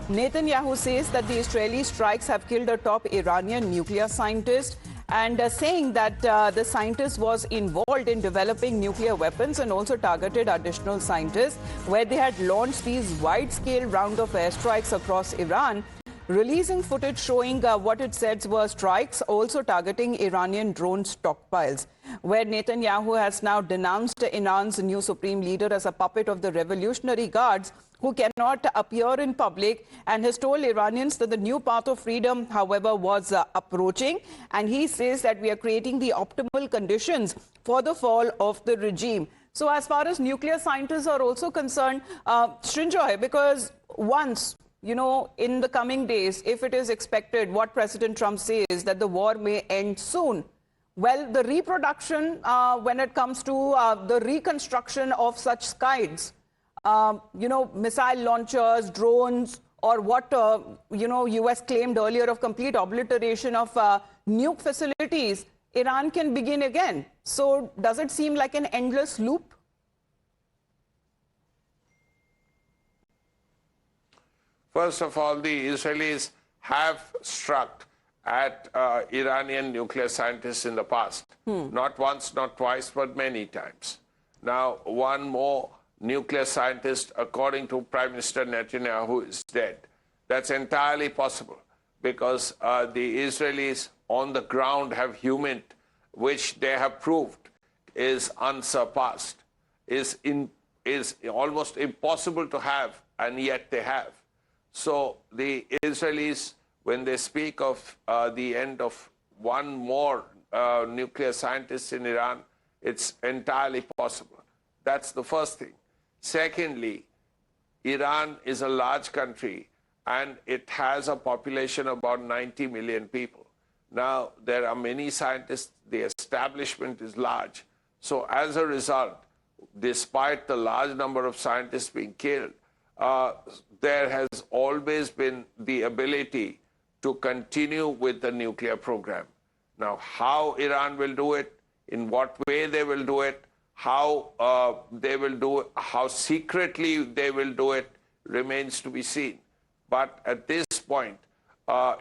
Netanyahu says that the Israeli strikes have killed a top Iranian nuclear scientist and saying that the scientist was involved in developing nuclear weapons and also targeted additional scientists, where they had launched these wide-scale round of airstrikes across Iran, releasing footage showing what it said were strikes also targeting Iranian drone stockpiles, where Netanyahu has now denounced Iran's new supreme leader as a puppet of the Revolutionary Guards who cannot appear in public, and has told Iranians that the new path of freedom, however, was approaching. And he says that we are creating the optimal conditions for the fall of the regime. So as far as nuclear scientists are also concerned, Srinjoy, because once, you know, in the coming days, if it is expected, what President Trump says, that the war may end soon, well, the reproduction when it comes to the reconstruction of such skies, you know, missile launchers, drones, or what, you know, U.S. claimed earlier of complete obliteration of nuke facilities, Iran can begin again. So does it seem like an endless loop? First of all, the Israelis have struck at Iranian nuclear scientists in the past. Not once, not twice, but many times. Now, one more nuclear scientist, according to Prime Minister Netanyahu, is dead. That's entirely possible because the Israelis on the ground have human, which they have proved is unsurpassed, is almost impossible to have, and yet they have. So the Israelis, when they speak of the end of one more nuclear scientist in Iran, it's entirely possible. That's the first thing. Secondly, Iran is a large country and it has a population of about 90 million people. Now, there are many scientists, the establishment is large. So as a result, despite the large number of scientists being killed, there has always been the ability to continue with the nuclear program. Now, how Iran will do it, in what way they will do it, how they will do it, how secretly they will do it, remains to be seen. But at this point,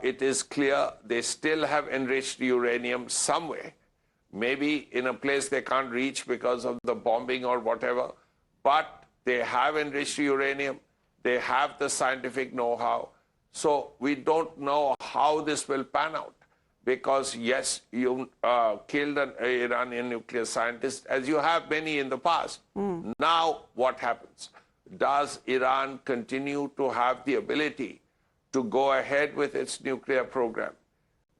it is clear they still have enriched uranium somewhere, maybe in a place they can't reach because of the bombing or whatever, but they have enriched uranium, they have the scientific know-how. So we don't know how this will pan out. Because, yes, you killed an Iranian nuclear scientist, as you have many in the past. Now, what happens? Does Iran continue to have the ability to go ahead with its nuclear program?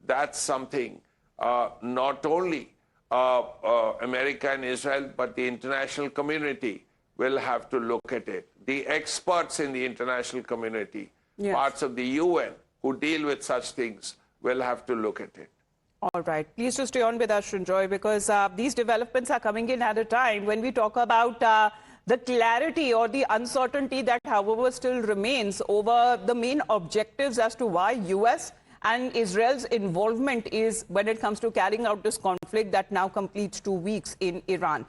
That's something not only America and Israel, but the international community will have to look at it. The experts in the international community, parts of the UN who deal with such things, will have to look at it. All right. Please to stay on with us, Srinjoy, because these developments are coming in at a time when we talk about the clarity or the uncertainty that, however, still remains over the main objectives as to why U.S. and Israel's involvement is when it comes to carrying out this conflict that now completes 2 weeks in Iran.